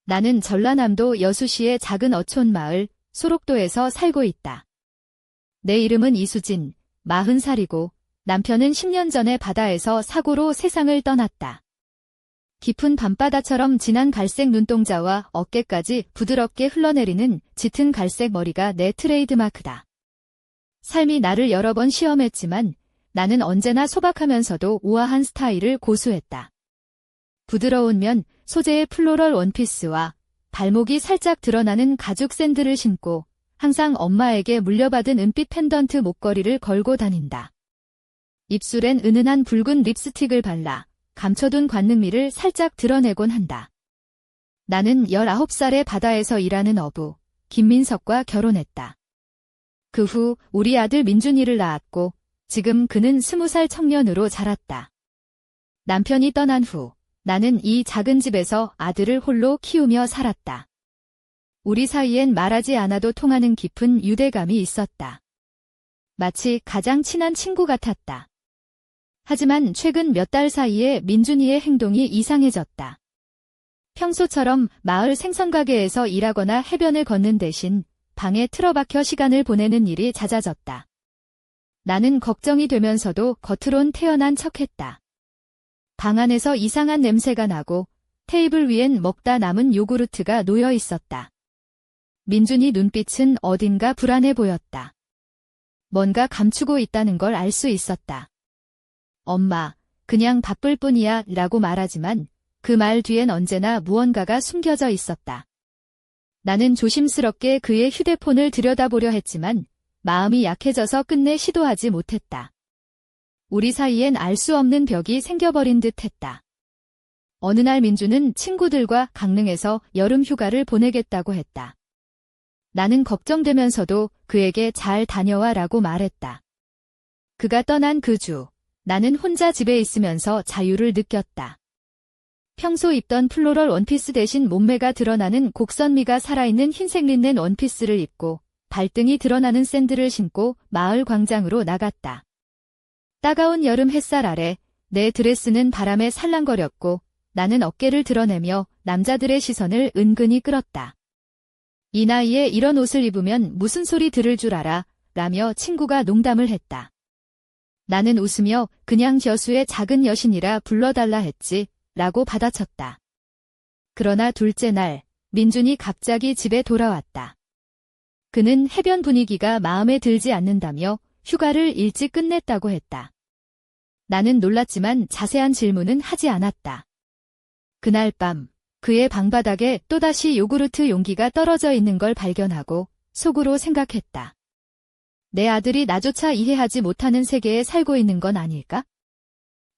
나는 전라남도 여수시의 작은 어촌 마을 소록도에서 살고 있다. 내 이름은 이수진, 40살이고 남편은 10년 전에 바다에서 사고로 세상을 떠났다. 깊은 밤바다처럼 진한 갈색 눈동자와 어깨까지 부드럽게 흘러내리는 짙은 갈색 머리가 내 트레이드마크다. 삶이 나를 여러 번 시험했지만 나는 언제나 소박하면서도 우아한 스타일을 고수했다. 부드러운 면 소재의 플로럴 원피스와 발목이 살짝 드러나는 가죽 샌들을 신고 항상 엄마에게 물려받은 은빛 펜던트 목걸이를 걸고 다닌다. 입술엔 은은한 붉은 립스틱을 발라 감춰둔 관능미를 살짝 드러내곤 한다. 나는 19살에 바다에서 일하는 어부 김민석과 결혼했다. 그 후 우리 아들 민준이를 낳았고 지금 그는 20살 청년으로 자랐다. 남편이 떠난 후 나는 이 작은 집에서 아들을 홀로 키우며 살았다. 우리 사이엔 말하지 않아도 통하는 깊은 유대감이 있었다. 마치 가장 친한 친구 같았다. 하지만 최근 몇 달 사이에 민준이의 행동이 이상해졌다. 평소처럼 마을 생선가게에서 일하거나 해변을 걷는 대신 방에 틀어박혀 시간을 보내는 일이 잦아졌다. 나는 걱정이 되면서도 겉으론 태연한 척했다. 방 안에서 이상한 냄새가 나고 테이블 위엔 먹다 남은 요구르트가 놓여 있었다. 민준이 눈빛은 어딘가 불안해 보였다. 뭔가 감추고 있다는 걸 알 수 있었다. 엄마, 그냥 바쁠 뿐이야 라고 말하지만 그 말 뒤엔 언제나 무언가가 숨겨져 있었다. 나는 조심스럽게 그의 휴대폰을 들여다보려 했지만 마음이 약해져서 끝내 시도하지 못했다. 우리 사이엔 알 수 없는 벽이 생겨버린 듯 했다. 어느 날 민주는 친구들과 강릉에서 여름 휴가를 보내겠다고 했다. 나는 걱정되면서도 그에게 잘 다녀와 라고 말했다. 그가 떠난 그 주, 나는 혼자 집에 있으면서 자유를 느꼈다. 평소 입던 플로럴 원피스 대신 몸매가 드러나는 곡선미가 살아있는 흰색 린넨 원피스를 입고 발등이 드러나는 샌들을 신고 마을 광장으로 나갔다. 따가운 여름 햇살 아래 내 드레스는 바람에 살랑거렸고 나는 어깨를 드러내며 남자들의 시선을 은근히 끌었다. 이 나이에 이런 옷을 입으면 무슨 소리 들을 줄 알아? 라며 친구가 농담을 했다. 나는 웃으며 그냥 여수의 작은 여신이라 불러달라 했지 라고 받아쳤다. 그러나 둘째 날 민준이 갑자기 집에 돌아왔다. 그는 해변 분위기가 마음에 들지 않는다며 휴가를 일찍 끝냈다고 했다. 나는 놀랐지만 자세한 질문은 하지 않았다. 그날 밤 그의 방바닥에 또다시 요구르트 용기가 떨어져 있는 걸 발견하고 속으로 생각했다. 내 아들이 나조차 이해하지 못하는 세계에 살고 있는 건 아닐까?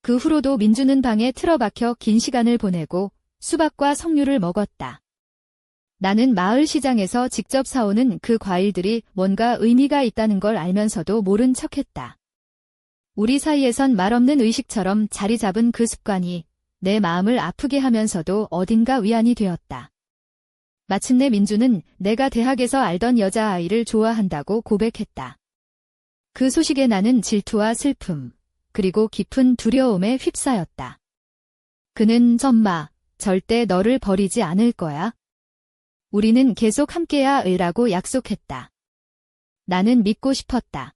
그 후로도 민주는 방에 틀어박혀 긴 시간을 보내고 수박과 석류를 먹었다. 나는 마을 시장에서 직접 사오는 그 과일들이 뭔가 의미가 있다는 걸 알면서도 모른 척했다. 우리 사이에선 말없는 의식처럼 자리 잡은 그 습관이 내 마음을 아프게 하면서도 어딘가 위안이 되었다. 마침내 민주는 내가 대학에서 알던 여자아이를 좋아한다고 고백했다. 그 소식에 나는 질투와 슬픔, 그리고 깊은 두려움에 휩싸였다. 그는 엄마, 절대 너를 버리지 않을 거야. 우리는 계속 함께야 라고 약속했다. 나는 믿고 싶었다.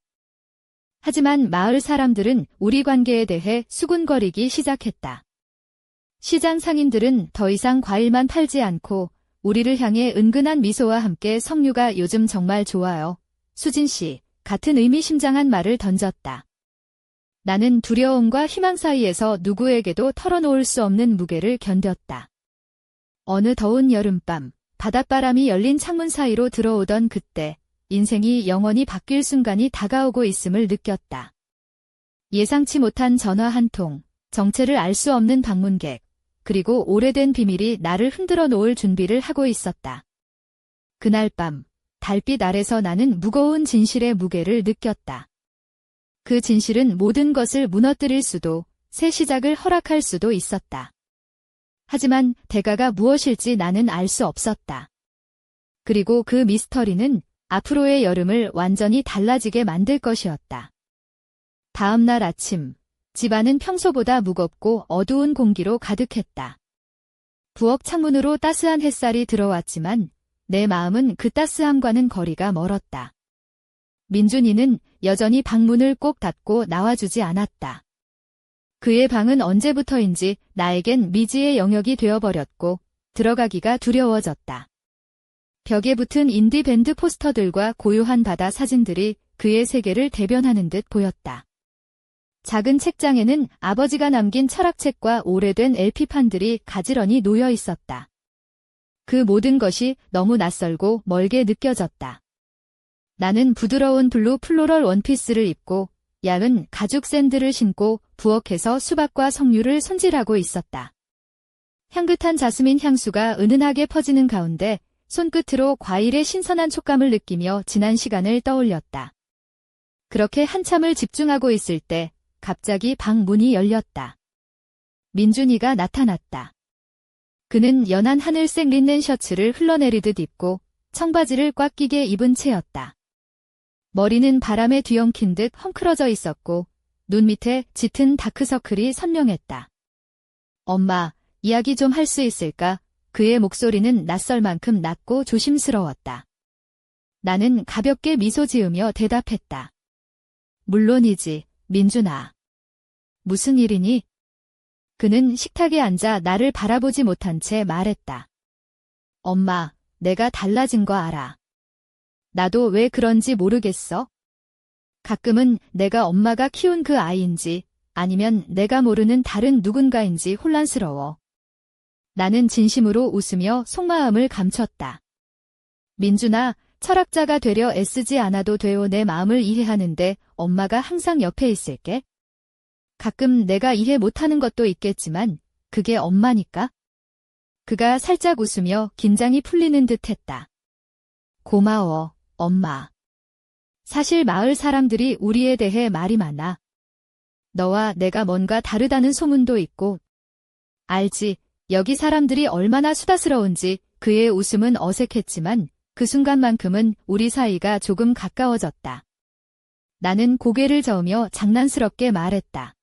하지만 마을 사람들은 우리 관계에 대해 수군거리기 시작했다. 시장 상인들은 더 이상 과일만 팔지 않고 우리를 향해 은근한 미소와 함께 석류가 요즘 정말 좋아요. 수진 씨, 같은 의미심장한 말을 던졌다. 나는 두려움과 희망 사이에서 누구에게도 털어놓을 수 없는 무게를 견뎠다. 어느 더운 여름밤, 바닷바람이 열린 창문 사이로 들어오던 그때, 인생이 영원히 바뀔 순간이 다가오고 있음을 느꼈다. 예상치 못한 전화 한 통, 정체를 알 수 없는 방문객, 그리고 오래된 비밀이 나를 흔들어 놓을 준비를 하고 있었다. 그날 밤, 달빛 아래서 나는 무거운 진실의 무게를 느꼈다. 그 진실은 모든 것을 무너뜨릴 수도, 새 시작을 허락할 수도 있었다. 하지만 대가가 무엇일지 나는 알 수 없었다. 그리고 그 미스터리는 앞으로의 여름을 완전히 달라지게 만들 것이었다. 다음 날 아침, 집안은 평소보다 무겁고 어두운 공기로 가득했다. 부엌 창문으로 따스한 햇살이 들어왔지만 내 마음은 그 따스함과는 거리가 멀었다. 민준이는 여전히 방문을 꼭 닫고 나와주지 않았다. 그의 방은 언제부터인지 나에겐 미지의 영역이 되어버렸고 들어가기가 두려워졌다. 벽에 붙은 인디밴드 포스터들과 고요한 바다 사진들이 그의 세계를 대변하는 듯 보였다. 작은 책장에는 아버지가 남긴 철학책과 오래된 LP판들이 가지런히 놓여 있었다. 그 모든 것이 너무 낯설고 멀게 느껴졌다. 나는 부드러운 블루 플로럴 원피스를 입고 얇은 가죽 샌들을 신고 부엌에서 수박과 석류를 손질하고 있었다. 향긋한 자스민 향수가 은은하게 퍼지는 가운데 손끝으로 과일의 신선한 촉감을 느끼며 지난 시간을 떠올렸다. 그렇게 한참을 집중하고 있을 때 갑자기 방 문이 열렸다. 민준이가 나타났다. 그는 연한 하늘색 린넨 셔츠를 흘러내리듯 입고 청바지를 꽉 끼게 입은 채였다. 머리는 바람에 뒤엉킨 듯 헝클어져 있었고 눈 밑에 짙은 다크서클이 선명했다. 엄마, 이야기 좀 할 수 있을까? 그의 목소리는 낯설 만큼 낮고 조심스러웠다. 나는 가볍게 미소 지으며 대답했다. 물론이지, 민준아. 무슨 일이니? 그는 식탁에 앉아 나를 바라보지 못한 채 말했다. 엄마, 내가 달라진 거 알아. 나도 왜 그런지 모르겠어. 가끔은 내가 엄마가 키운 그 아이인지 아니면 내가 모르는 다른 누군가인지 혼란스러워. 나는 진심으로 웃으며 속마음을 감췄다. 민준아, 철학자가 되려 애쓰지 않아도 돼요. 내 마음을 이해하는데 엄마가 항상 옆에 있을게. 가끔 내가 이해 못하는 것도 있겠지만 그게 엄마니까. 그가 살짝 웃으며 긴장이 풀리는 듯 했다. 고마워, 엄마. 사실 마을 사람들이 우리에 대해 말이 많아. 너와 내가 뭔가 다르다는 소문도 있고. 알지, 여기 사람들이 얼마나 수다스러운지. 그의 웃음은 어색했지만 그 순간만큼은 우리 사이가 조금 가까워졌다. 나는 고개를 저으며 장난스럽게 말했다.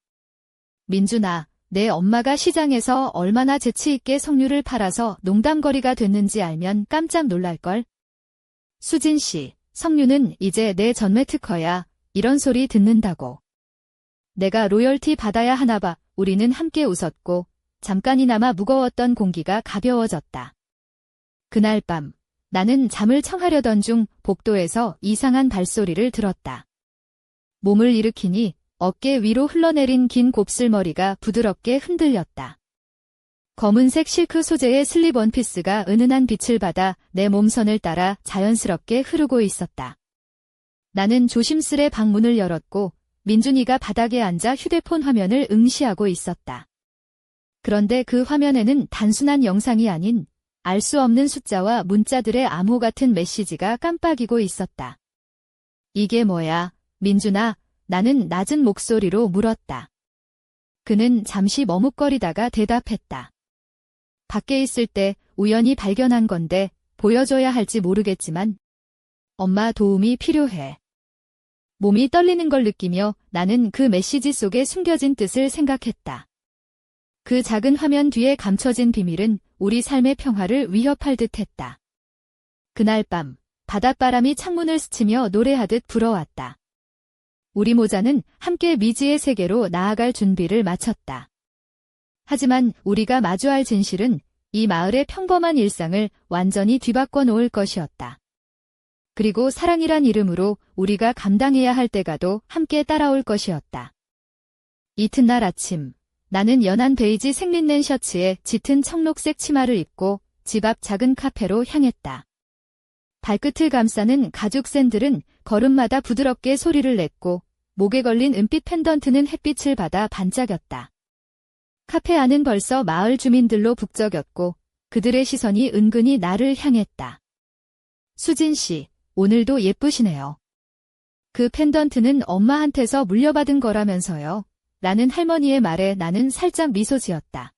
민준아, 내 엄마가 시장에서 얼마나 재치있게 석류를 팔아서 농담거리가 됐는지 알면 깜짝 놀랄걸. 수진 씨, 석류는 이제 내 전매 특허야. 이런 소리 듣는다고. 내가 로열티 받아야 하나 봐. 우리는 함께 웃었고 잠깐이나마 무거웠던 공기가 가벼워졌다. 그날 밤 나는 잠을 청하려던 중 복도에서 이상한 발소리를 들었다. 몸을 일으키니 어깨 위로 흘러내린 긴 곱슬머리가 부드럽게 흔들렸다. 검은색 실크 소재의 슬립 원피스가 은은한 빛을 받아 내 몸선을 따라 자연스럽게 흐르고 있었다. 나는 조심스레 방문을 열었고 민준이가 바닥에 앉아 휴대폰 화면을 응시하고 있었다. 그런데 그 화면에는 단순한 영상이 아닌 알 수 없는 숫자와 문자들의 암호 같은 메시지가 깜빡이고 있었다. 이게 뭐야, 민준아? 나는 낮은 목소리로 물었다. 그는 잠시 머뭇거리다가 대답했다. 밖에 있을 때 우연히 발견한 건데 보여줘야 할지 모르겠지만 엄마 도움이 필요해. 몸이 떨리는 걸 느끼며 나는 그 메시지 속에 숨겨진 뜻을 생각했다. 그 작은 화면 뒤에 감춰진 비밀은 우리 삶의 평화를 위협할 듯했다. 그날 밤 바닷바람이 창문을 스치며 노래하듯 불어왔다. 우리 모자는 함께 미지의 세계로 나아갈 준비를 마쳤다. 하지만 우리가 마주할 진실은 이 마을의 평범한 일상을 완전히 뒤바꿔 놓을 것이었다. 그리고 사랑이란 이름으로 우리가 감당해야 할 때가도 함께 따라올 것이었다. 이튿날 아침, 나는 연한 베이지 생린넨 셔츠에 짙은 청록색 치마를 입고 집 앞 작은 카페로 향했다. 발끝을 감싸는 가죽 샌들은 걸음마다 부드럽게 소리를 냈고 목에 걸린 은빛 펜던트는 햇빛을 받아 반짝였다. 카페 안은 벌써 마을 주민들로 북적였고 그들의 시선이 은근히 나를 향했다. 수진 씨, 오늘도 예쁘시네요. 그 펜던트는 엄마한테서 물려받은 거라면서요. 라는 할머니의 말에 나는 살짝 미소 지었다.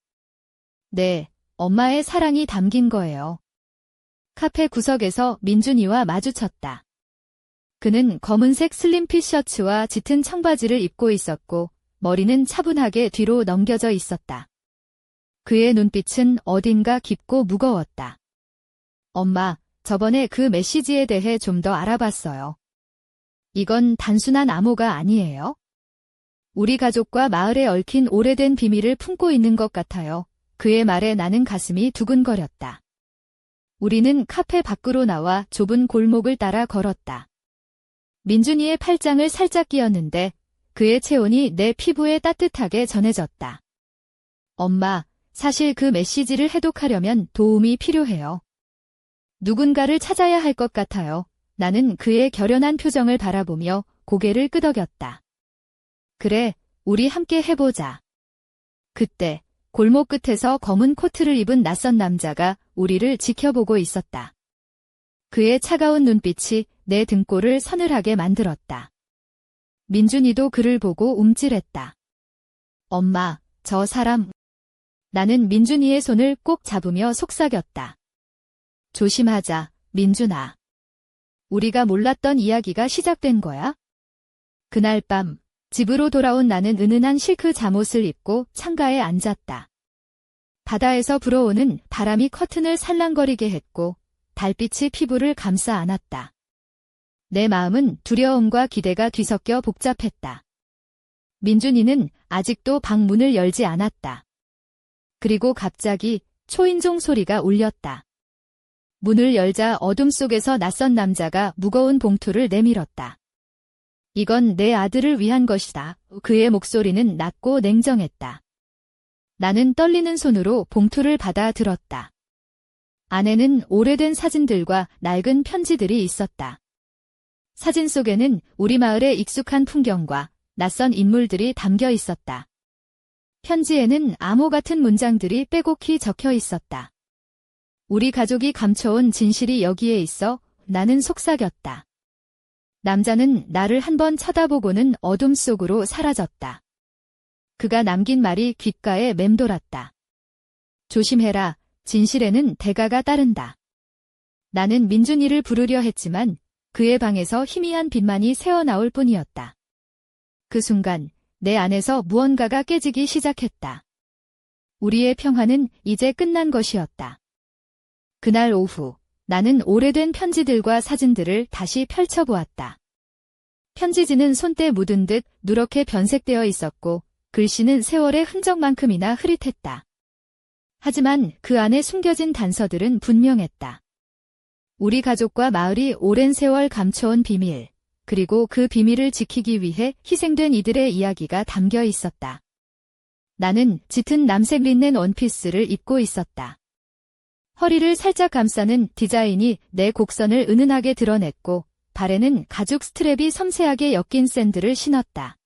네, 엄마의 사랑이 담긴 거예요. 카페 구석에서 민준이와 마주쳤다. 그는 검은색 슬림핏 셔츠와 짙은 청바지를 입고 있었고 머리는 차분하게 뒤로 넘겨져 있었다. 그의 눈빛은 어딘가 깊고 무거웠다. 엄마, 저번에 그 메시지에 대해 좀 더 알아봤어요. 이건 단순한 암호가 아니에요. 우리 가족과 마을에 얽힌 오래된 비밀을 품고 있는 것 같아요. 그의 말에 나는 가슴이 두근거렸다. 우리는 카페 밖으로 나와 좁은 골목을 따라 걸었다. 민준이의 팔짱을 살짝 끼었는데 그의 체온이 내 피부에 따뜻하게 전해졌다. 엄마, 사실 그 메시지를 해독하려면 도움이 필요해요. 누군가를 찾아야 할 것 같아요. 나는 그의 결연한 표정을 바라보며 고개를 끄덕였다. 그래, 우리 함께 해보자. 그때 골목 끝에서 검은 코트를 입은 낯선 남자가 우리를 지켜보고 있었다. 그의 차가운 눈빛이 내 등골을 서늘하게 만들었다. 민준이도 그를 보고 움찔했다. 엄마, 저 사람. 나는 민준이의 손을 꼭 잡으며 속삭였다. 조심하자, 민준아. 우리가 몰랐던 이야기가 시작된 거야? 그날 밤, 집으로 돌아온 나는 은은한 실크 잠옷을 입고 창가에 앉았다. 바다에서 불어오는 바람이 커튼을 살랑거리게 했고 달빛이 피부를 감싸 안았다. 내 마음은 두려움과 기대가 뒤섞여 복잡했다. 민준이는 아직도 방 문을 열지 않았다. 그리고 갑자기 초인종 소리가 울렸다. 문을 열자 어둠 속에서 낯선 남자가 무거운 봉투를 내밀었다. 이건 내 아들을 위한 것이다. 그의 목소리는 낮고 냉정했다. 나는 떨리는 손으로 봉투를 받아 들었다. 안에는 오래된 사진들과 낡은 편지들이 있었다. 사진 속에는 우리 마을의 익숙한 풍경과 낯선 인물들이 담겨 있었다. 편지에는 암호 같은 문장들이 빼곡히 적혀 있었다. 우리 가족이 감춰온 진실이 여기에 있어 나는 속삭였다. 남자는 나를 한번 쳐다보고는 어둠 속으로 사라졌다. 그가 남긴 말이 귓가에 맴돌았다. 조심해라, 진실에는 대가가 따른다. 나는 민준이를 부르려 했지만 그의 방에서 희미한 빛만이 새어나올 뿐이었다. 그 순간 내 안에서 무언가가 깨지기 시작했다. 우리의 평화는 이제 끝난 것이었다. 그날 오후 나는 오래된 편지들과 사진들을 다시 펼쳐보았다. 편지지는 손때 묻은 듯 누렇게 변색되어 있었고 글씨는 세월의 흔적만큼이나 흐릿했다. 하지만 그 안에 숨겨진 단서들은 분명했다. 우리 가족과 마을이 오랜 세월 감춰온 비밀, 그리고 그 비밀을 지키기 위해 희생된 이들의 이야기가 담겨 있었다. 나는 짙은 남색 린넨 원피스를 입고 있었다. 허리를 살짝 감싸는 디자인이 내 곡선을 은은하게 드러냈고 발에는 가죽 스트랩이 섬세하게 엮인 샌들을 신었다.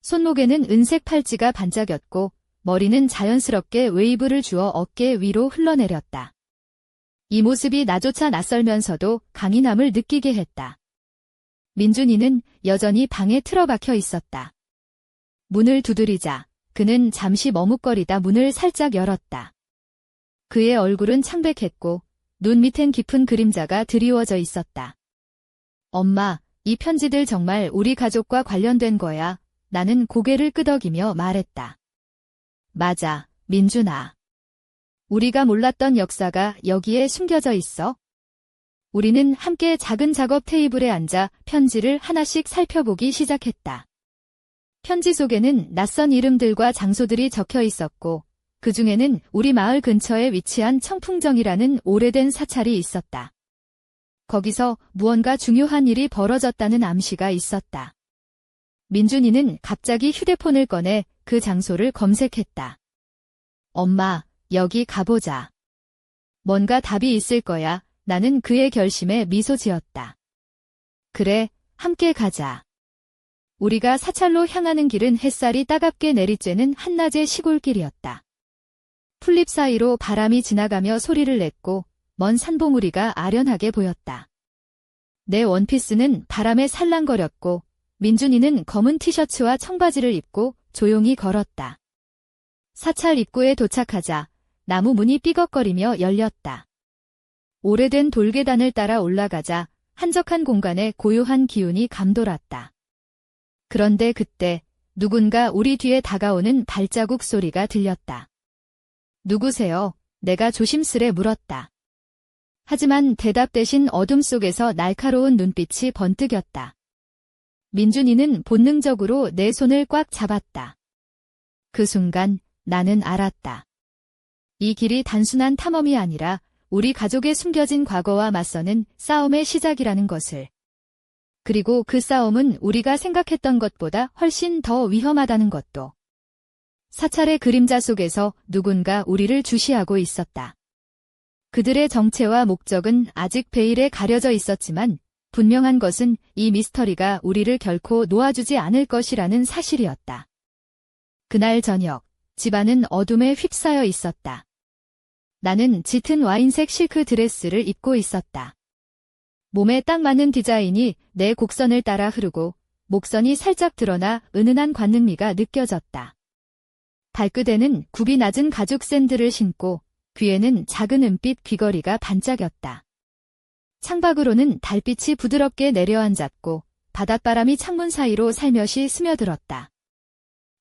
손목에는 은색 팔찌가 반짝였고 머리는 자연스럽게 웨이브를 주어 어깨 위로 흘러내렸다. 이 모습이 나조차 낯설면서도 강인함을 느끼게 했다. 민준이는 여전히 방에 틀어박혀 있었다. 문을 두드리자 그는 잠시 머뭇거리다 문을 살짝 열었다. 그의 얼굴은 창백했고 눈 밑엔 깊은 그림자가 드리워져 있었다. 엄마, 이 편지들 정말 우리 가족과 관련된 거야. 나는 고개를 끄덕이며 말했다. 맞아, 민준아. 우리가 몰랐던 역사가 여기에 숨겨져 있어. 우리는 함께 작은 작업 테이블에 앉아 편지를 하나씩 살펴보기 시작했다. 편지 속에는 낯선 이름들과 장소들이 적혀 있었고 그 중에는 우리 마을 근처에 위치한 청풍정이라는 오래된 사찰이 있었다. 거기서 무언가 중요한 일이 벌어졌다는 암시가 있었다. 민준이는 갑자기 휴대폰을 꺼내 그 장소를 검색했다. 엄마, 여기 가보자. 뭔가 답이 있을 거야. 나는 그의 결심에 미소 지었다. 그래, 함께 가자. 우리가 사찰로 향하는 길은 햇살이 따갑게 내리쬐는 한낮의 시골길이었다. 풀잎 사이로 바람이 지나가며 소리를 냈고 먼 산봉우리가 아련하게 보였다. 내 원피스는 바람에 살랑거렸고 민준이는 검은 티셔츠와 청바지를 입고 조용히 걸었다. 사찰 입구에 도착하자 나무 문이 삐걱거리며 열렸다. 오래된 돌계단을 따라 올라가자 한적한 공간에 고요한 기운이 감돌았다. 그런데 그때 누군가 우리 뒤에 다가오는 발자국 소리가 들렸다. 누구세요? 내가 조심스레 물었다. 하지만 대답 대신 어둠 속에서 날카로운 눈빛이 번뜩였다. 민준이는 본능적으로 내 손을 꽉 잡았다. 그 순간 나는 알았다. 이 길이 단순한 탐험이 아니라 우리 가족의 숨겨진 과거와 맞서는 싸움의 시작이라는 것을. 그리고 그 싸움은 우리가 생각했던 것보다 훨씬 더 위험하다는 것도. 사찰의 그림자 속에서 누군가 우리를 주시하고 있었다. 그들의 정체와 목적은 아직 베일에 가려져 있었지만 분명한 것은 이 미스터리가 우리를 결코 놓아주지 않을 것이라는 사실이었다. 그날 저녁, 집안은 어둠에 휩싸여 있었다. 나는 짙은 와인색 실크 드레스를 입고 있었다. 몸에 딱 맞는 디자인이 내 곡선을 따라 흐르고 목선이 살짝 드러나 은은한 관능미가 느껴졌다. 발끝에는 굽이 낮은 가죽 샌들을 신고 귀에는 작은 은빛 귀걸이가 반짝였다. 창밖으로는 달빛이 부드럽게 내려앉았고 바닷바람이 창문 사이로 살며시 스며들었다.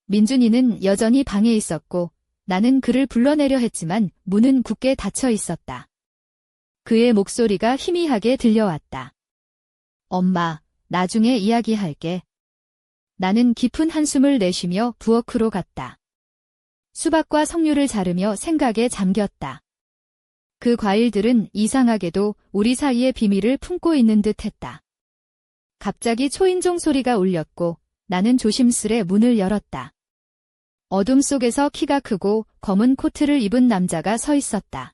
민준이는 여전히 방에 있었고 나는 그를 불러내려 했지만 문은 굳게 닫혀 있었다. 그의 목소리가 희미하게 들려왔다. 엄마, 나중에 이야기할게. 나는 깊은 한숨을 내쉬며 부엌으로 갔다. 수박과 석류를 자르며 생각에 잠겼다. 그 과일들은 이상하게도 우리 사이의 비밀을 품고 있는 듯 했다. 갑자기 초인종 소리가 울렸고 나는 조심스레 문을 열었다. 어둠 속에서 키가 크고 검은 코트를 입은 남자가 서 있었다.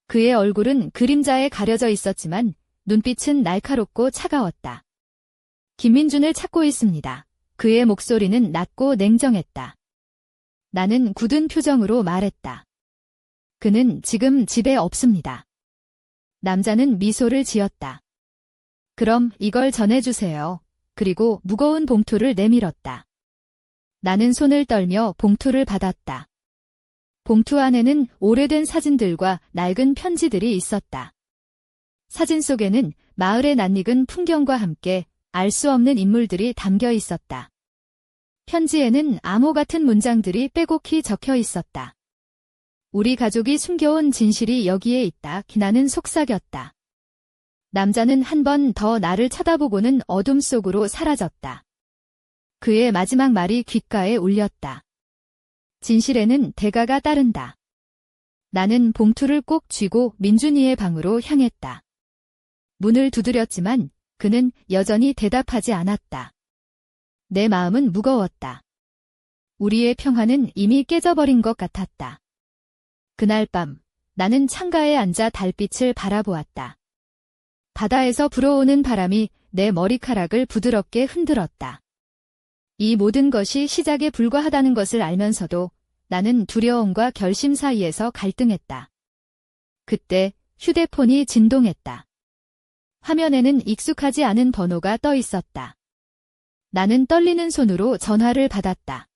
그의 얼굴은 그림자에 가려져 있었지만 눈빛은 날카롭고 차가웠다. 김민준을 찾고 있습니다. 그의 목소리는 낮고 냉정했다. 나는 굳은 표정으로 말했다. 그는 지금 집에 없습니다. 남자는 미소를 지었다. 그럼 이걸 전해주세요. 그리고 무거운 봉투를 내밀었다. 나는 손을 떨며 봉투를 받았다. 봉투 안에는 오래된 사진들과 낡은 편지들이 있었다. 사진 속에는 마을의 낯익은 풍경과 함께 알 수 없는 인물들이 담겨 있었다. 편지에는 암호 같은 문장들이 빼곡히 적혀 있었다. 우리 가족이 숨겨온 진실이 여기에 있다. 나는 속삭였다. 남자는 한 번 더 나를 쳐다보고는 어둠 속으로 사라졌다. 그의 마지막 말이 귓가에 울렸다. 진실에는 대가가 따른다. 나는 봉투를 꼭 쥐고 민준이의 방으로 향했다. 문을 두드렸지만 그는 여전히 대답하지 않았다. 내 마음은 무거웠다. 우리의 평화는 이미 깨져버린 것 같았다. 그날 밤 나는 창가에 앉아 달빛을 바라보았다. 바다에서 불어오는 바람이 내 머리카락을 부드럽게 흔들었다. 이 모든 것이 시작에 불과하다는 것을 알면서도 나는 두려움과 결심 사이에서 갈등했다. 그때 휴대폰이 진동했다. 화면에는 익숙하지 않은 번호가 떠 있었다. 나는 떨리는 손으로 전화를 받았다.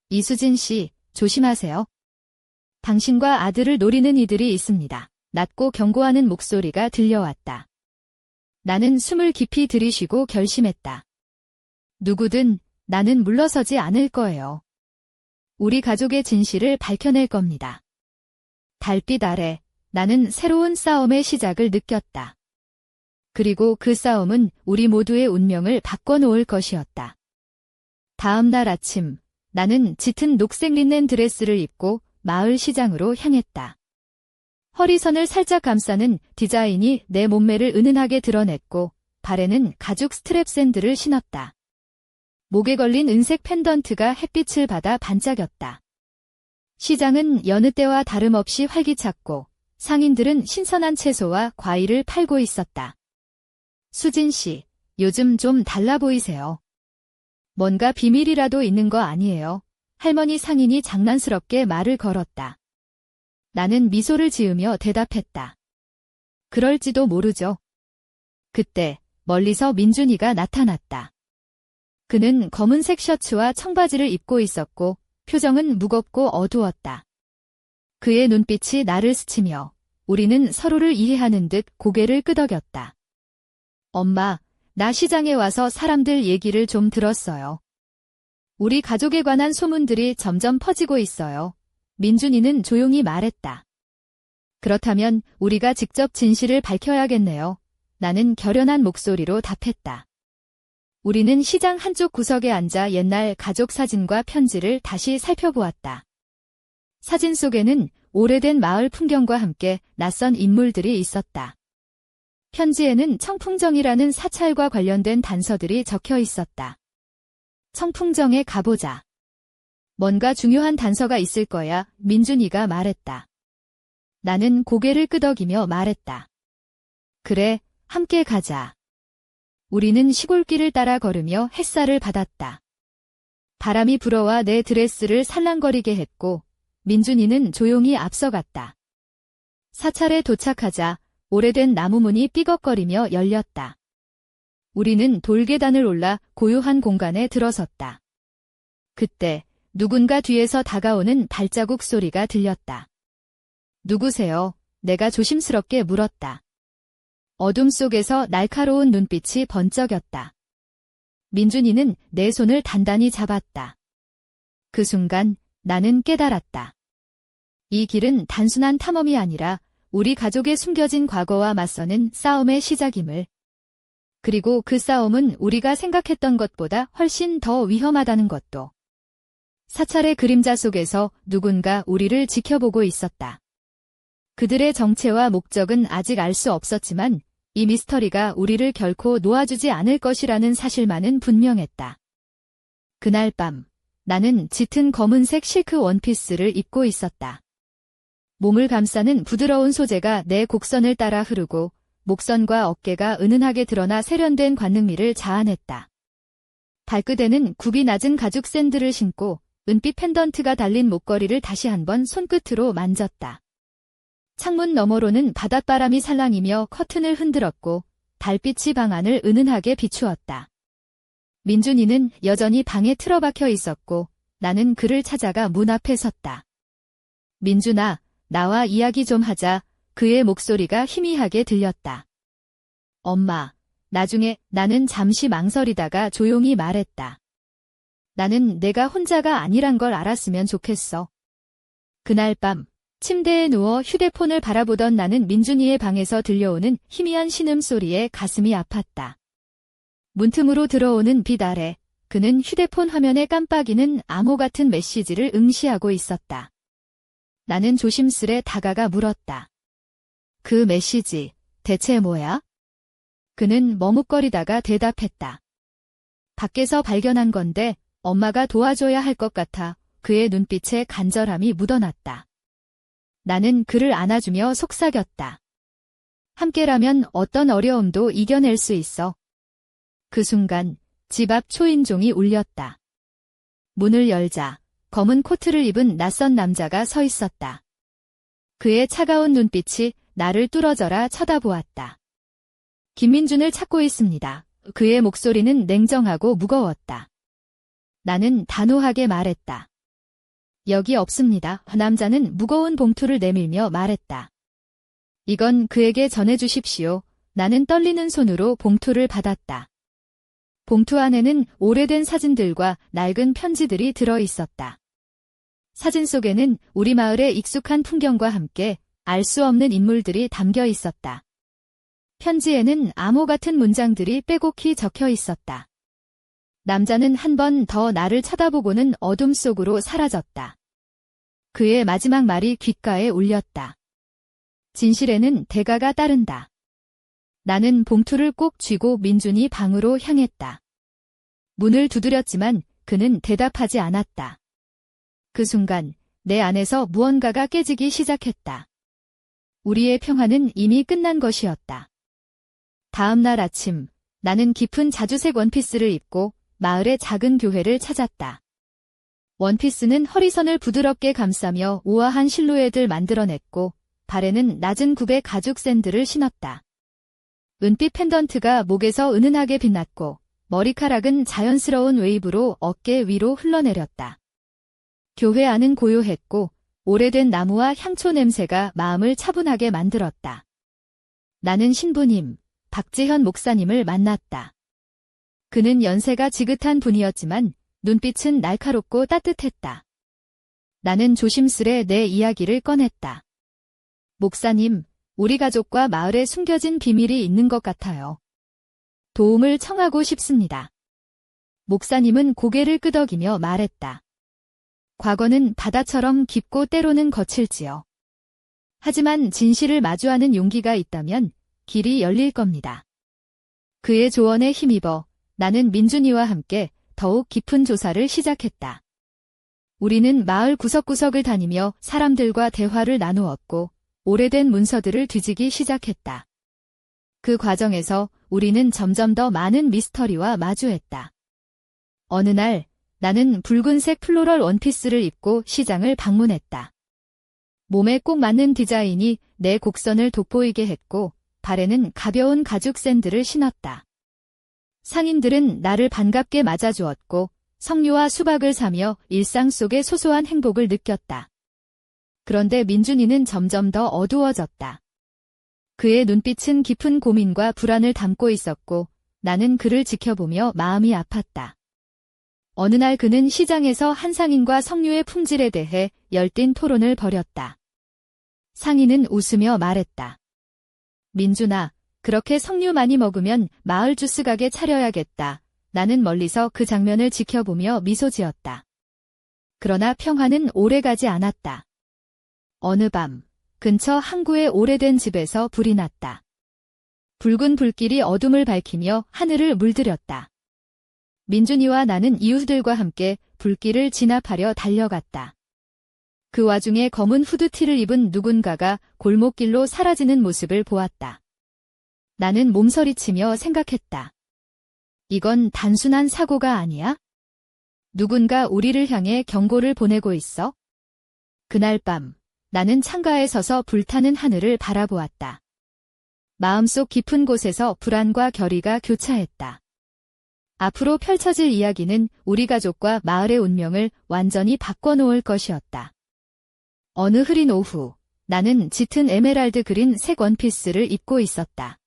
이수진 씨, 조심하세요. 당신과 아들을 노리는 이들이 있습니다. 낮고 경고하는 목소리가 들려왔다. 나는 숨을 깊이 들이쉬고 결심했다. 누구든 나는 물러서지 않을 거예요. 우리 가족의 진실을 밝혀낼 겁니다. 달빛 아래 나는 새로운 싸움의 시작을 느꼈다. 그리고 그 싸움은 우리 모두의 운명을 바꿔놓을 것이었다. 다음 날 아침, 나는 짙은 녹색 린넨 드레스를 입고 마을 시장으로 향했다. 허리선을 살짝 감싸는 디자인이 내 몸매를 은은하게 드러냈고 발에는 가죽 스트랩 샌들을 신었다. 목에 걸린 은색 펜던트가 햇빛을 받아 반짝였다. 시장은 여느 때와 다름없이 활기찼고 상인들은 신선한 채소와 과일을 팔고 있었다. 수진 씨, 요즘 좀 달라 보이세요. 뭔가 비밀이라도 있는 거 아니에요? 할머니 상인이 장난스럽게 말을 걸었다. 나는 미소를 지으며 대답했다. 그럴지도 모르죠. 그때 멀리서 민준이가 나타났다. 그는 검은색 셔츠와 청바지를 입고 있었고 표정은 무겁고 어두웠다. 그의 눈빛이 나를 스치며 우리는 서로를 이해하는 듯 고개를 끄덕였다. 엄마, 나 시장에 와서 사람들 얘기를 좀 들었어요. 우리 가족에 관한 소문들이 점점 퍼지고 있어요. 민준이는 조용히 말했다. 그렇다면 우리가 직접 진실을 밝혀야겠네요. 나는 결연한 목소리로 답했다. 우리는 시장 한쪽 구석에 앉아 옛날 가족 사진과 편지를 다시 살펴보았다. 사진 속에는 오래된 마을 풍경과 함께 낯선 인물들이 있었다. 편지에는 청풍정이라는 사찰과 관련된 단서들이 적혀 있었다. 청풍정에 가보자. 뭔가 중요한 단서가 있을 거야, 민준이가 말했다. 나는 고개를 끄덕이며 말했다. 그래, 함께 가자. 우리는 시골길을 따라 걸으며 햇살을 받았다. 바람이 불어와 내 드레스를 살랑거리게 했고 민준이는 조용히 앞서갔다. 사찰에 도착하자 오래된 나무문이 삐걱거리며 열렸다. 우리는 돌계단을 올라 고요한 공간에 들어섰다. 그때 누군가 뒤에서 다가오는 발자국 소리가 들렸다. 누구세요? 내가 조심스럽게 물었다. 어둠 속에서 날카로운 눈빛이 번쩍였다. 민준이는 내 손을 단단히 잡았다. 그 순간 나는 깨달았다. 이 길은 단순한 탐험이 아니라 우리 가족의 숨겨진 과거와 맞서는 싸움의 시작임을. 그리고 그 싸움은 우리가 생각했던 것보다 훨씬 더 위험하다는 것도. 사찰의 그림자 속에서 누군가 우리를 지켜보고 있었다. 그들의 정체와 목적은 아직 알 수 없었지만 이 미스터리가 우리를 결코 놓아주지 않을 것이라는 사실만은 분명했다. 그날 밤, 나는 짙은 검은색 실크 원피스를 입고 있었다. 몸을 감싸는 부드러운 소재가 내 곡선을 따라 흐르고 목선과 어깨가 은은하게 드러나 세련된 관능미를 자아냈다. 발끝에는 굽이 낮은 가죽 샌들을 신고 은빛 펜던트가 달린 목걸이를 다시 한번 손끝으로 만졌다. 창문 너머로는 바닷바람이 살랑이며 커튼을 흔들었고 달빛이 방 안을 은은하게 비추었다. 민준이는 여전히 방에 틀어박혀 있었고 나는 그를 찾아가 문 앞에 섰다. 민준아, 나와 이야기 좀 하자. 그의 목소리가 희미하게 들렸다. 엄마, 나중에. 나는 잠시 망설이다가 조용히 말했다. 나는 내가 혼자가 아니란 걸 알았으면 좋겠어. 그날 밤 침대에 누워 휴대폰을 바라보던 나는 민준이의 방에서 들려오는 희미한 신음소리에 가슴이 아팠다. 문틈으로 들어오는 빛 아래 그는 휴대폰 화면에 깜빡이는 암호 같은 메시지를 응시하고 있었다. 나는 조심스레 다가가 물었다. 그 메시지 대체 뭐야? 그는 머뭇거리다가 대답했다. 밖에서 발견한 건데 엄마가 도와줘야 할 것 같아. 그의 눈빛에 간절함이 묻어났다. 나는 그를 안아주며 속삭였다. 함께라면 어떤 어려움도 이겨낼 수 있어. 그 순간 집 앞 초인종이 울렸다. 문을 열자 검은 코트를 입은 낯선 남자가 서 있었다. 그의 차가운 눈빛이 나를 뚫어져라 쳐다보았다. 김민준을 찾고 있습니다. 그의 목소리는 냉정하고 무거웠다. 나는 단호하게 말했다. 여기 없습니다. 남자는 무거운 봉투를 내밀며 말했다. 이건 그에게 전해주십시오. 나는 떨리는 손으로 봉투를 받았다. 봉투 안에는 오래된 사진들과 낡은 편지들이 들어 있었다. 사진 속에는 우리 마을의 익숙한 풍경과 함께 알 수 없는 인물들이 담겨 있었다. 편지에는 암호 같은 문장들이 빼곡히 적혀 있었다. 남자는 한 번 더 나를 쳐다보고는 어둠 속으로 사라졌다. 그의 마지막 말이 귓가에 울렸다. 진실에는 대가가 따른다. 나는 봉투를 꼭 쥐고 민준이 방으로 향했다. 문을 두드렸지만 그는 대답하지 않았다. 그 순간 내 안에서 무언가가 깨지기 시작했다. 우리의 평화는 이미 끝난 것이었다. 다음 날 아침, 나는 깊은 자주색 원피스를 입고 마을의 작은 교회를 찾았다. 원피스는 허리선을 부드럽게 감싸며 우아한 실루엣을 만들어냈고 발에는 낮은 굽의 가죽 샌들을 신었다. 은빛 펜던트가 목에서 은은하게 빛났고 머리카락은 자연스러운 웨이브로 어깨 위로 흘러내렸다. 교회 안은 고요했고 오래된 나무와 향초 냄새가 마음을 차분하게 만들었다. 나는 신부님, 박지현 목사님을 만났다. 그는 연세가 지긋한 분이었지만 눈빛은 날카롭고 따뜻했다. 나는 조심스레 내 이야기를 꺼냈다. 목사님, 우리 가족과 마을에 숨겨진 비밀이 있는 것 같아요. 도움을 청하고 싶습니다. 목사님은 고개를 끄덕이며 말했다. 과거는 바다처럼 깊고 때로는 거칠지요. 하지만 진실을 마주하는 용기가 있다면 길이 열릴 겁니다. 그의 조언에 힘입어 나는 민준이와 함께 더욱 깊은 조사를 시작했다. 우리는 마을 구석구석을 다니며 사람들과 대화를 나누었고 오래된 문서들을 뒤지기 시작했다. 그 과정에서 우리는 점점 더 많은 미스터리와 마주했다. 어느 날 나는 붉은색 플로럴 원피스를 입고 시장을 방문했다. 몸에 꼭 맞는 디자인이 내 곡선을 돋보이게 했고 발에는 가벼운 가죽 샌들을 신었다. 상인들은 나를 반갑게 맞아주었고 석류와 수박을 사며 일상 속의 소소한 행복을 느꼈다. 그런데 민준이는 점점 더 어두워졌다. 그의 눈빛은 깊은 고민과 불안을 담고 있었고 나는 그를 지켜보며 마음이 아팠다. 어느 날 그는 시장에서 한 상인과 석류의 품질에 대해 열띤 토론을 벌였다. 상인은 웃으며 말했다. 민준아, 그렇게 석류 많이 먹으면 마을 주스 가게 차려야겠다. 나는 멀리서 그 장면을 지켜보며 미소 지었다. 그러나 평화는 오래가지 않았다. 어느 밤, 근처 항구의 오래된 집에서 불이 났다. 붉은 불길이 어둠을 밝히며 하늘을 물들였다. 민준이와 나는 이웃들과 함께 불길을 진압하려 달려갔다. 그 와중에 검은 후드티를 입은 누군가가 골목길로 사라지는 모습을 보았다. 나는 몸서리치며 생각했다. 이건 단순한 사고가 아니야? 누군가 우리를 향해 경고를 보내고 있어? 그날 밤, 나는 창가에 서서 불타는 하늘을 바라보았다. 마음속 깊은 곳에서 불안과 결의가 교차했다. 앞으로 펼쳐질 이야기는 우리 가족과 마을의 운명을 완전히 바꿔놓을 것이었다. 어느 흐린 오후, 나는 짙은 에메랄드 그린 색 원피스를 입고 있었다.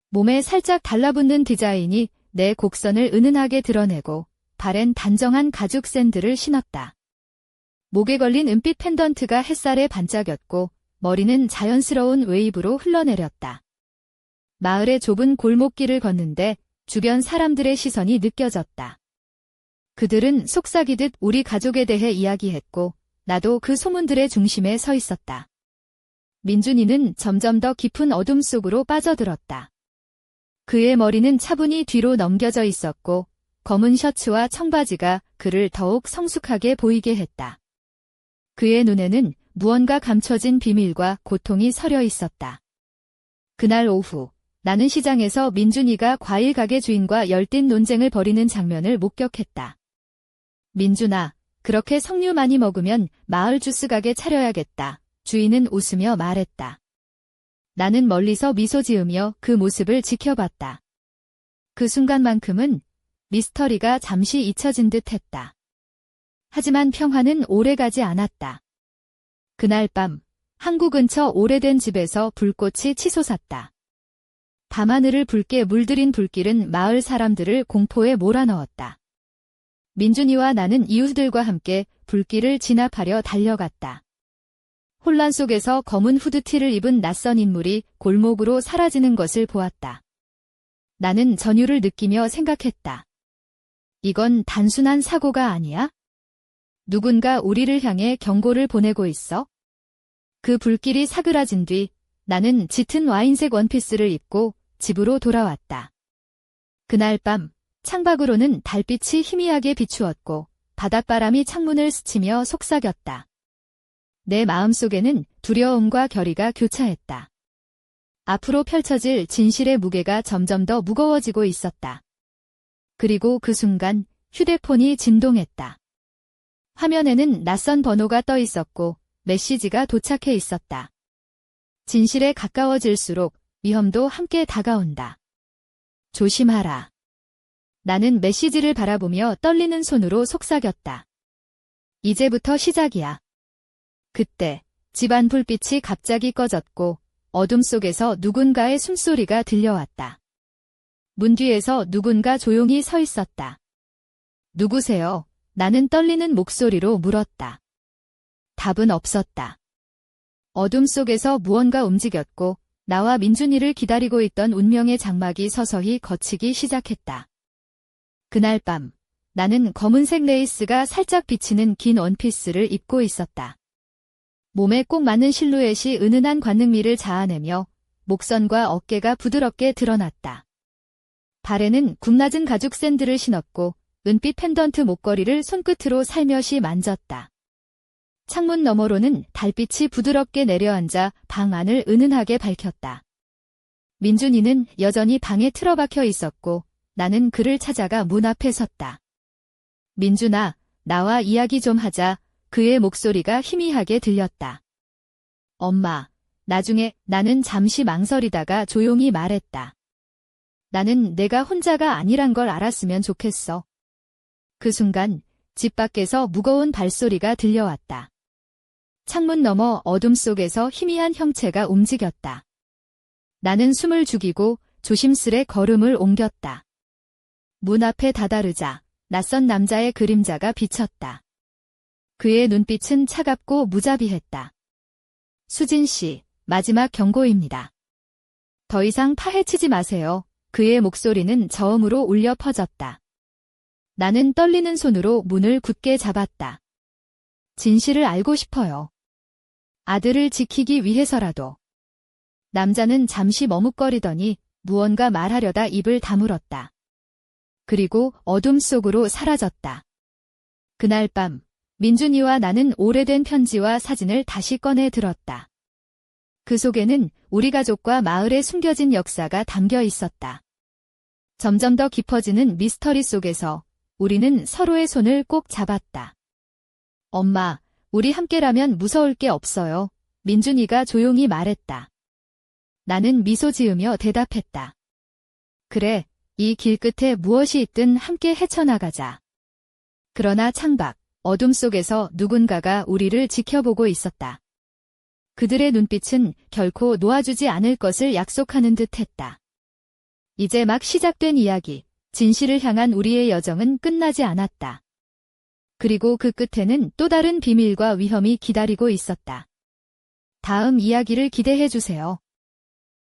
몸에 살짝 달라붙는 디자인이 내 곡선을 은은하게 드러내고 발엔 단정한 가죽 샌들을 신었다. 목에 걸린 은빛 펜던트가 햇살에 반짝였고 머리는 자연스러운 웨이브로 흘러내렸다. 마을의 좁은 골목길을 걷는데 주변 사람들의 시선이 느껴졌다. 그들은 속삭이듯 우리 가족에 대해 이야기했고 나도 그 소문들의 중심에 서 있었다. 민준이는 점점 더 깊은 어둠 속으로 빠져들었다. 그의 머리는 차분히 뒤로 넘겨져 있었고 검은 셔츠와 청바지가 그를 더욱 성숙하게 보이게 했다. 그의 눈에는 무언가 감춰진 비밀과 고통이 서려 있었다. 그날 오후, 나는 시장에서 민준이가 과일 가게 주인과 열띤 논쟁을 벌이는 장면을 목격했다. 민준아, 그렇게 석류 많이 먹으면 마을 주스 가게 차려야겠다. 주인은 웃으며 말했다. 나는 멀리서 미소 지으며 그 모습을 지켜봤다. 그 순간만큼은 미스터리가 잠시 잊혀진 듯 했다. 하지만 평화는 오래가지 않았다. 그날 밤, 항구 근처 오래된 집에서 불꽃이 치솟았다. 밤하늘을 붉게 물들인 불길은 마을 사람들을 공포에 몰아넣었다. 민준이와 나는 이웃들과 함께 불길을 진압하려 달려갔다. 혼란 속에서 검은 후드티를 입은 낯선 인물이 골목으로 사라지는 것을 보았다. 나는 전율을 느끼며 생각했다. 이건 단순한 사고가 아니야? 누군가 우리를 향해 경고를 보내고 있어? 그 불길이 사그라진 뒤 나는 짙은 와인색 원피스를 입고 집으로 돌아왔다. 그날 밤 창밖으로는 달빛이 희미하게 비추었고 바닷바람이 창문을 스치며 속삭였다. 내 마음속에는 두려움과 결의가 교차했다. 앞으로 펼쳐질 진실의 무게가 점점 더 무거워지고 있었다. 그리고 그 순간 휴대폰이 진동했다. 화면에는 낯선 번호가 떠 있었고 메시지가 도착해 있었다. 진실에 가까워질수록 위험도 함께 다가온다. 조심하라. 나는 메시지를 바라보며 떨리는 손으로 속삭였다. 이제부터 시작이야. 그때 집안 불빛이 갑자기 꺼졌고 어둠 속에서 누군가의 숨소리가 들려왔다. 문 뒤에서 누군가 조용히 서 있었다. 누구세요? 나는 떨리는 목소리로 물었다. 답은 없었다. 어둠 속에서 무언가 움직였고 나와 민준이를 기다리고 있던 운명의 장막이 서서히 걷히기 시작했다. 그날 밤 나는 검은색 레이스가 살짝 비치는 긴 원피스를 입고 있었다. 몸에 꼭 맞는 실루엣이 은은한 관능미를 자아내며 목선과 어깨가 부드럽게 드러났다. 발에는 굽낮은 가죽 샌들을 신었고 은빛 펜던트 목걸이를 손끝으로 살며시 만졌다. 창문 너머로는 달빛이 부드럽게 내려앉아 방 안을 은은하게 밝혔다. 민준이는 여전히 방에 틀어박혀 있었고 나는 그를 찾아가 문 앞에 섰다. 민준아, 나와 이야기 좀 하자. 그의 목소리가 희미하게 들렸다. 엄마, 나중에 나는 잠시 망설이다가 조용히 말했다. 나는 내가 혼자가 아니란 걸 알았으면 좋겠어. 그 순간 집 밖에서 무거운 발소리가 들려왔다. 창문 너머 어둠 속에서 희미한 형체가 움직였다. 나는 숨을 죽이고 조심스레 걸음을 옮겼다. 문 앞에 다다르자 낯선 남자의 그림자가 비쳤다. 그의 눈빛은 차갑고 무자비했다. 수진 씨, 마지막 경고입니다. 더 이상 파헤치지 마세요. 그의 목소리는 저음으로 울려 퍼졌다. 나는 떨리는 손으로 문을 굳게 잡았다. 진실을 알고 싶어요. 아들을 지키기 위해서라도. 남자는 잠시 머뭇거리더니 무언가 말하려다 입을 다물었다. 그리고 어둠 속으로 사라졌다. 그날 밤 민준이와 나는 오래된 편지와 사진을 다시 꺼내 들었다. 그 속에는 우리 가족과 마을에 숨겨진 역사가 담겨 있었다. 점점 더 깊어지는 미스터리 속에서 우리는 서로의 손을 꼭 잡았다. 엄마, 우리 함께라면 무서울 게 없어요. 민준이가 조용히 말했다. 나는 미소 지으며 대답했다. 그래, 이 길 끝에 무엇이 있든 함께 헤쳐나가자. 그러나 창밖, 어둠 속에서 누군가가 우리를 지켜보고 있었다. 그들의 눈빛은 결코 놓아주지 않을 것을 약속하는 듯했다. 이제 막 시작된 이야기, 진실을 향한 우리의 여정은 끝나지 않았다. 그리고 그 끝에는 또 다른 비밀과 위험이 기다리고 있었다. 다음 이야기를 기대해 주세요.